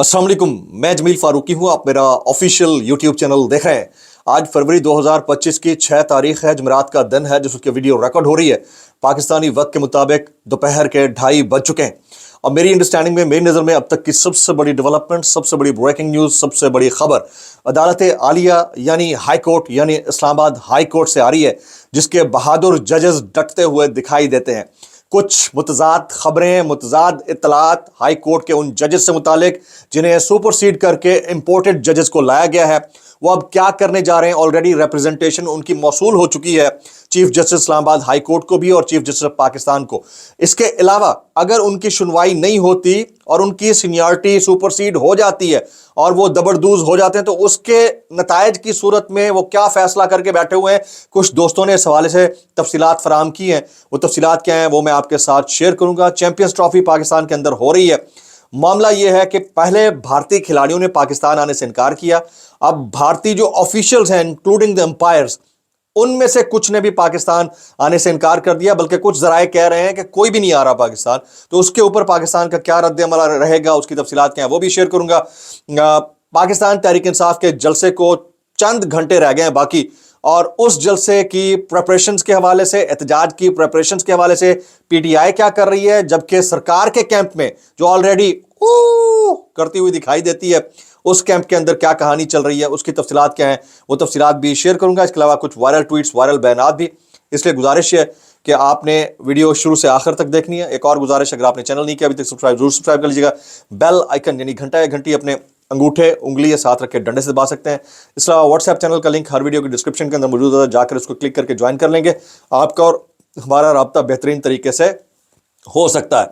अस्सलाम वालेकुम, मैं जमील फारूकी हूँ। आप मेरा ऑफिशियल यूट्यूब चैनल देख रहे हैं। आज फरवरी 2025 की 6 तारीख है, जुमेरात का दिन है, जिस उसकी वीडियो रिकॉर्ड हो रही है। पाकिस्तानी वक्त के मुताबिक दोपहर के 2:30 बज चुके हैं। और मेरी अंडरस्टैंडिंग में, मेरी नज़र में अब तक की सबसे बड़ी डेवलपमेंट, सबसे बड़ी ब्रेकिंग न्यूज़, सबसे बड़ी खबर अदालत आलिया यानी हाई कोर्ट यानी इस्लामाबाद हाई कोर्ट से आ रही है, जिसके बहादुर जजेस डटते हुए दिखाई देते हैं। कुछ मुतजाद खबरें, मुतजाद इतलात हाई कोर्ट के उन जजेस से मुतालिक जिन्हें सुपरसीड करके इंपोर्टेड जजेस को लाया गया है, वो अब क्या करने जा रहे हैं। ऑलरेडी रिप्रेजेंटेशन उनकी मौसूल हो चुकी है chief justice Islamabad high court को भी और चीफ जस्टिस ऑफ पाकिस्तान को। इसके अलावा अगर उनकी सुनवाई नहीं होती और उनकी सीनियरिटी सुपरसीड हो जाती है और वो दबरदूज हो जाते हैं, तो उसके नतायज की सूरत में वो क्या फैसला करके बैठे हुए हैं। कुछ दोस्तों ने इस हवाले से तफसीलात फराम की हैं। वो तफसीलात क्या हैं वो मैं आपके साथ शेयर करूंगा। चैंपियंस ट्रॉफी पाकिस्तान के अंदर हो रही है। मामला यह है कि पहले भारतीय खिलाड़ियों ने पाकिस्तान आने से इनकार किया। अब भारतीय जो ऑफिशियल्स हैं, इंक्लूडिंग द एम्पायर्स, उनमें से कुछ ने भी पाकिस्तान आने से इनकार कर दिया। बल्कि कुछ जराए कह रहे हैं कि कोई भी नहीं आ रहा पाकिस्तान। तो उसके ऊपर पाकिस्तान का क्या रद्द-ए-अमल रहेगा, उसकी तफसीलात क्या है वो भी शेयर करूंगा। पाकिस्तान तहरीक इंसाफ के जलसे को चंद घंटे रह गए हैं बाकी, और उस जलसे की प्रेपरेशंस के हवाले से, एहतजाज की प्रेपरेशंस के हवाले से पीटीआई क्या कर रही है, जबकि सरकार के कैंप में जो ऑलरेडी करती हुई दिखाई देती है, उस कैंप के अंदर क्या कहानी चल रही है, उसकी तफसीलात क्या है वो तफसीलात भी शेयर करूंगा। इसके अलावा कुछ वायरल ट्वीट्स, वायरल बयानात भी। इसलिए गुजारिश है कि आपने वीडियो शुरू से आखिर तक देखनी है। एक और गुजारिश, अगर आपने चैनल नहीं किया अभी तक सब्सक्राइब जरूर सब्सक्राइब कर लीजिएगा। बेल आइकन यानी घंटा या घंटी अपने अंगूठे उंगली या साथ रख के डंडे से दबा सकते हैं। इस अलावा व्हाट्सएप चैनल का लिंक हर वीडियो के डिस्क्रिप्शन के अंदर मौजूद है, जाकर उसको क्लिक करके ज्वाइन कर लेंगे। आपका और हमारा राब्ता बेहतरीन तरीके से हो सकता है।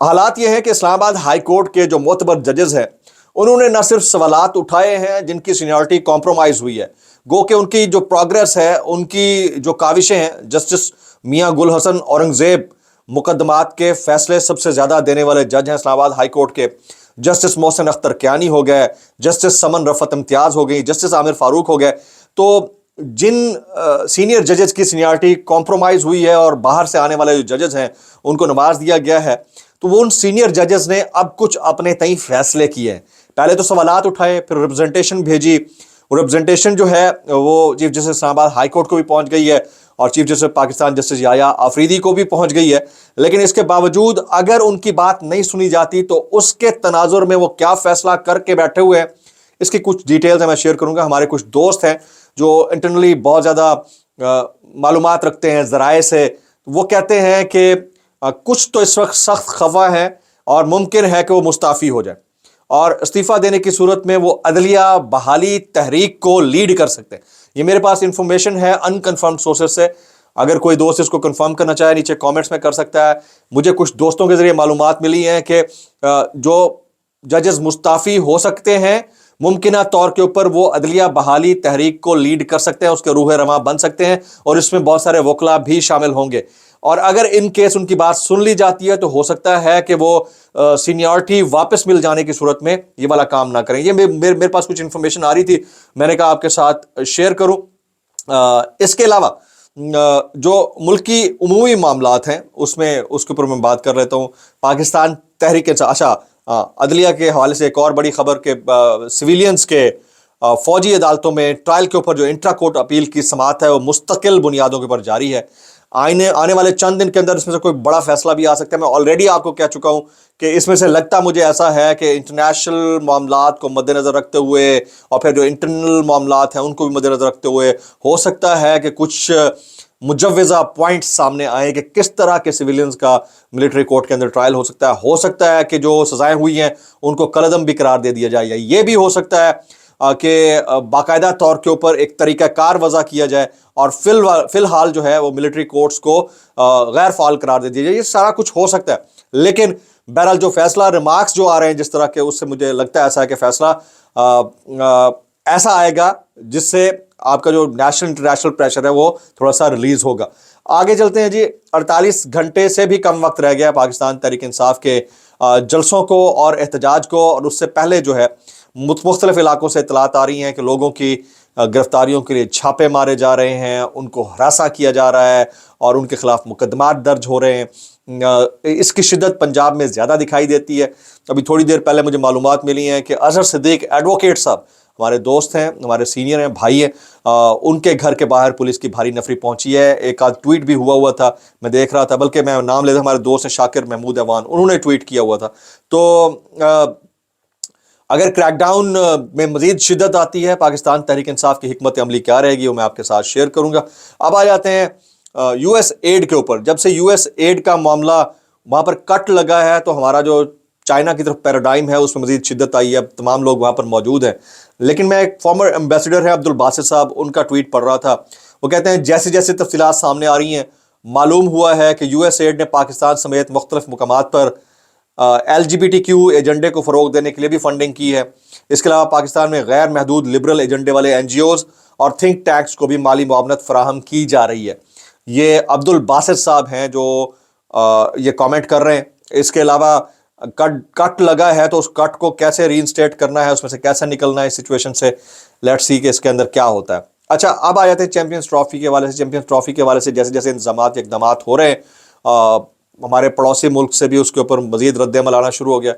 हालात ये है कि इस्लामाबाद हाई कोर्ट के जो मोतबर जजेस हैं, उन्होंने न सिर्फ सवालात उठाए हैं जिनकी सीनियरिटी कॉम्प्रोमाइज हुई है, गो कि उनकी जो प्रोग्रेस है, उनकी जो काविशें हैं। जस्टिस मियां गुल हसन औरंगजेब मुकदमात के फैसले सबसे ज्यादा देने वाले जज हैं इस्लामाबाद हाई कोर्ट के। जस्टिस मोहसिन अख्तर कियानी हो गए, जस्टिस समन रफत इम्तियाज हो गई, जस्टिस आमिर फारूक हो गए। तो जिन सीनियर जजेस की सीनियरिटी कॉम्प्रोमाइज हुई है और बाहर से आने वाले जो जजेस हैं उनको नवाज दिया गया है, तो वो उन सीनियर जजेस ने अब कुछ अपने तय फैसले किए हैं। पहले तो सवालात उठाए, फिर रिप्रेजेंटेशन भेजी। रिप्रेजेंटेशन जो है वो chief justice Islamabad high court को भी पहुंच गई है और chief justice Pakistan justice Yahya Afridi को भी पहुंच गई है। लेकिन इसके बावजूद अगर उनकी बात नहीं सुनी जाती तो उसके तनाजुर में वो क्या फैसला करके बैठे हुए हैं, इसकी कुछ डिटेल्स मैं शेयर करूंगा। हमारे कुछ दोस्त हैं जो इंटरनली बहुत ज़्यादा मालूमात रखते हैं ज़राए से। वो कहते हैं कि कुछ तो इस वक्त सख्त खफा है और मुमकिन है कि वो मुस्ताफ़ी हो जाए और इस्तीफ़ा देने की सूरत में वो अदलिया बहाली तहरीक को लीड कर सकते हैं। ये मेरे पास इंफॉर्मेशन है अनकन्फर्म्ड सोर्सेज से। अगर कोई दोस्त इसको कंफर्म करना चाहे नीचे कमेंट्स में कर सकता है। मुझे कुछ दोस्तों के जरिए मालूमात मिली हैं कि जो जजेस मुस्ताफ़ी हो सकते हैं, मुमकिन तौर के ऊपर वो अदलिया बहाली तहरीक को लीड कर सकते हैं, उसके रूह रवां बन सकते हैं और इसमें बहुत सारे वकला भी शामिल होंगे। और अगर इन केस उनकी बात सुन ली जाती है तो हो सकता है कि वो सीनियरिटी वापस मिल जाने की सूरत में ये वाला काम ना करें। ये मेरे पास कुछ इंफॉर्मेशन आ रही थी, मैंने कहा आपके साथ शेयर करूं। इसके अलावा जो मुल्की उमूमी मामलात हैं उसमें उसके ऊपर मैं बात कर लेता हूँ। पाकिस्तान तहरीक अदलिया के हवाले से एक और बड़ी खबर के सिविलियंस के फौजी अदालतों में ट्रायल के ऊपर जो इंट्रा कोर्ट अपील की समाअत है वो मुस्तकिल बुनियादों के ऊपर जारी है। आने वाले चंद दिन के अंदर इसमें से कोई बड़ा फैसला भी आ सकता है। मैं ऑलरेडी आपको कह चुका हूं कि इसमें से लगता मुझे ऐसा है कि इंटरनेशनल मामलात को मद्देनजर रखते हुए और फिर जो इंटरनल मामलात हैं उनको भी मद्देनजर रखते हुए हो सकता है कि कुछ मुजव्वज़ा पॉइंट्स सामने आए कि किस तरह के सिविलियंस का मिलिट्री कोर्ट के अंदर ट्रायल हो सकता है। हो सकता है कि जो सजाएं हुई हैं उनको कलअदम भी करार दे दिया जाए, या ये भी हो सकता है कि बाकायदा तौर के ऊपर एक तरीक़ाकार वज़ा किया जाए और फिलहाल जो है वो मिलिट्री कोर्ट्स को गैर फाल करार दे दिया जाए। ये सारा कुछ हो सकता है। लेकिन बहरहाल जो फैसला, रिमार्क्स जो आ रहे हैं जिस तरह के, उससे मुझे लगता है ऐसा है कि फैसला ऐसा आएगा जिससे आपका जो नेशनल इंटरनेशनल प्रेशर है वो थोड़ा सा रिलीज होगा। आगे चलते हैं जी। 48 घंटे से भी कम वक्त रह गया पाकिस्तान तहरीक इंसाफ के जलसों को और एहतजाज को, और उससे पहले जो है मुख्तलिफ इलाकों से इतलात आ रही हैं कि लोगों की गिरफ्तारियों के लिए छापे मारे जा रहे हैं, उनको हरासा किया जा रहा है और उनके खिलाफ मुकदमात दर्ज हो रहे हैं। اس کی شدت پنجاب میں زیادہ دکھائی دیتی ہے. ابھی تھوڑی دیر پہلے مجھے معلومات ملی ہیں کہ اظہر صدیق ایڈوکیٹ صاحب ہمارے دوست ہیں, ہمارے سینئر ہیں, بھائی ہیں, ان کے گھر کے باہر پولیس کی بھاری نفری پہنچی ہے. ایک آدھ ٹویٹ بھی ہوا تھا, میں دیکھ رہا تھا, بلکہ میں نام لیتا, ہمارے دوست ہیں شاکر محمود ایوان, انہوں نے ٹویٹ کیا ہوا تھا. تو اگر کریک ڈاؤن میں مزید شدت آتی ہے, پاکستان تحریک انصاف کی حکمت عملی کیا رہے گی, وہ میں آپ کے ساتھ شیئر کروں گا. اب آ جاتے ہیں یو ایس ایڈ کے اوپر. جب سے یو ایس ایڈ کا معاملہ وہاں پر کٹ لگا ہے تو ہمارا جو چائنا کی طرف پیراڈائم ہے اس میں مزید شدت آئی ہے. اب تمام لوگ وہاں پر موجود ہیں, لیکن میں ایک فارمر ایمبیسڈر ہے عبد الباسط صاحب, ان کا ٹویٹ پڑھ رہا تھا. وہ کہتے ہیں جیسے جیسے تفصیلات سامنے آ رہی ہیں, معلوم ہوا ہے کہ یو ایس ایڈ نے پاکستان سمیت مختلف مقامات پر L G B T Q ایجنڈے کو فروغ دینے کے لیے بھی فنڈنگ کی ہے. اس کے علاوہ پاکستان میں غیر محدود لبرل ایجنڈے والے این جی اوز اور تھنک ٹینکس کو بھی مالی معاونت فراہم کی جا رہی ہے. یہ عبد الباسط صاحب ہیں جو یہ کامنٹ کر رہے ہیں. اس کے علاوہ کٹ لگا ہے تو اس کٹ کو کیسے ری انسٹیٹ کرنا ہے, اس میں سے کیسے نکلنا ہے اس سچویشن سے, لیٹ سی کہ اس کے اندر کیا ہوتا ہے. اچھا, اب آ جاتے ہیں چیمپئنز ٹرافی کے حوالے سے. چیمپئنز ٹرافی کے حوالے سے جیسے جیسے انتظامات اقدامات ہو رہے ہیں, ہمارے پڑوسی ملک سے بھی اس کے اوپر مزید رد عمل آنا شروع ہو گیا.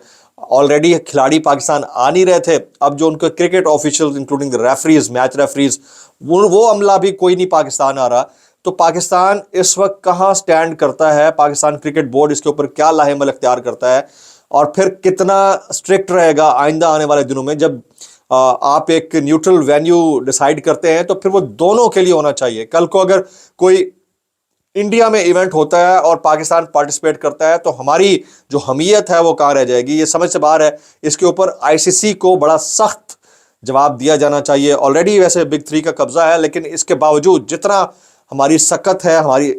آلریڈی کھلاڑی پاکستان آ نہیں رہے تھے, اب جو ان کے cricket officials including referees, match referees, وہ عملہ بھی کوئی نہیں پاکستان آ رہا. تو پاکستان اس وقت کہاں سٹینڈ کرتا ہے, پاکستان کرکٹ بورڈ اس کے اوپر کیا لاہ عمل اختیار کرتا ہے, اور پھر کتنا اسٹرکٹ رہے گا آئندہ آنے والے دنوں میں. جب آپ ایک نیوٹرل وینیو ڈیسائیڈ کرتے ہیں تو پھر وہ دونوں کے لیے ہونا چاہیے. کل کو اگر کوئی انڈیا میں ایونٹ ہوتا ہے اور پاکستان پارٹیسپیٹ کرتا ہے تو ہماری جو حمیت ہے وہ کہاں رہ جائے گی, یہ سمجھ سے باہر ہے. اس کے اوپر آئی سی سی کو بڑا سخت جواب دیا جانا چاہیے. آلریڈی ویسے بگ تھری کا قبضہ ہے, لیکن اس کے باوجود جتنا ہماری سکت ہے, ہماری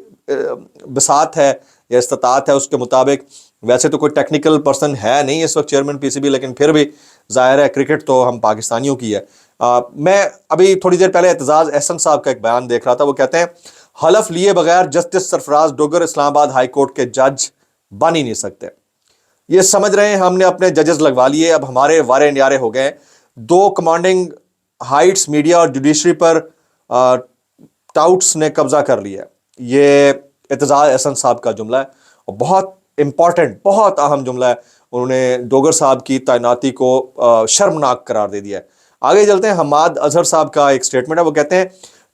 بساط ہے یا استطاعت ہے, اس کے مطابق, ویسے تو کوئی ٹیکنیکل پرسن ہے نہیں اس وقت چیئرمین پی سی بی, لیکن پھر بھی ظاہر ہے کرکٹ تو ہم پاکستانیوں کی ہے. میں ابھی تھوڑی دیر پہلے اعتزاز احسن صاحب کا ایک بیان دیکھ رہا تھا. وہ کہتے ہیں حلف لیے بغیر جسٹس سرفراز ڈوگر اسلام آباد ہائی کورٹ کے جج بن ہی نہیں سکتے. یہ سمجھ رہے ہیں ہم نے اپنے ججز لگوا لیے, اب ہمارے وارے نیارے ہو گئے. دو کمانڈنگ ہائٹس میڈیا اور جوڈیشری پر ٹاؤٹس نے قبضہ کر لیا. یہ اعتزاز احسن صاحب کا جملہ ہے, اور بہت امپورٹنٹ, بہت اہم جملہ ہے. انہوں نے ڈوگر صاحب کی تعیناتی کو شرمناک قرار دے دیا ہے. آگے چلتے ہیں, حماد اظہر صاحب کا ایک سٹیٹمنٹ ہے. وہ کہتے ہیں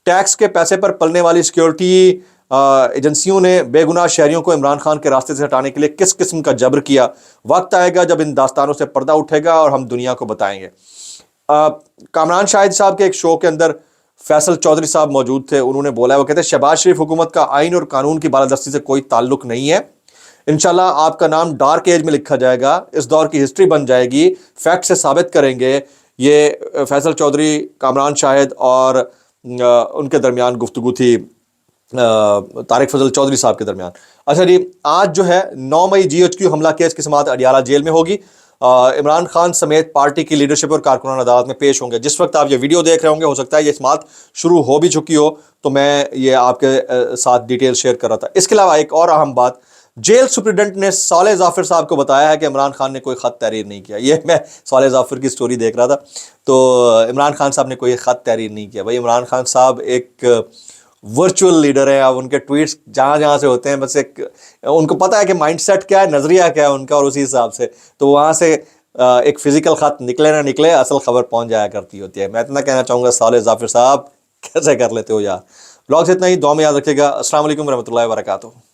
ٹیکس کے پیسے پر پلنے والی سیکیورٹی ایجنسیوں نے بے گناہ شہریوں کو عمران خان کے راستے سے ہٹانے کے لیے کس قسم کا جبر کیا. وقت آئے گا جب ان داستانوں سے پردہ اٹھے گا اور ہم دنیا کو بتائیں گے. کامران شاہد صاحب کے ایک شو کے اندر فیصل چودھری صاحب موجود تھے. انہوں نے بولا ہے, وہ کہتے ہیں شہباز شریف حکومت کا آئین اور قانون کی بالادستی سے کوئی تعلق نہیں ہے. انشاءاللہ آپ کا نام ڈارک ایج میں لکھا جائے گا, اس دور کی ہسٹری بن جائے گی, فیکٹ سے ثابت کریں گے. یہ فیصل چودھری, کامران شاہد اور ان کے درمیان گفتگو تھی طارق فضل چودھری صاحب کے درمیان. اچھا جی, آج جو ہے 9 مئی جی ایچ کیو حملہ کیس کی سماعت اڈیالہ جیل میں ہوگی. عمران خان سمیت پارٹی کی لیڈرشپ اور کارکنان عدالت میں پیش ہوں گے. جس وقت آپ یہ ویڈیو دیکھ رہے ہوں گے ہو سکتا ہے یہ سماعت شروع ہو بھی چکی ہو, تو میں یہ آپ کے ساتھ ڈیٹیل شیئر کر رہا تھا. اس کے علاوہ ایک اور اہم بات, جیل سپرنٹنڈنٹ نے صالح ظافر صاحب کو بتایا ہے کہ عمران خان نے کوئی خط تحریر نہیں کیا. یہ میں صالح ظافر کی سٹوری دیکھ رہا تھا, تو عمران خان صاحب نے کوئی خط تحریر نہیں کیا. بھائی عمران خان صاحب ایک ورچوئل لیڈر ہیں. اب ان کے ٹویٹس جہاں جہاں سے ہوتے ہیں, بس ایک ان کو پتہ ہے کہ مائنڈ سیٹ کیا ہے, نظریہ کیا ہے ان کا, اور اسی حساب سے تو وہاں سے ایک فزیکل خط نکلے نہ نکلے, اصل خبر پہنچ جایا کرتی ہوتی ہے. میں اتنا کہنا چاہوں گا, صالح ظافر صاحب کیسے کر لیتے ہو یار. بلاگ سے اتنا ہی, دعا میں یاد رکھیے گا. السلام علیکم ورحمۃ اللہ وبرکاتہ.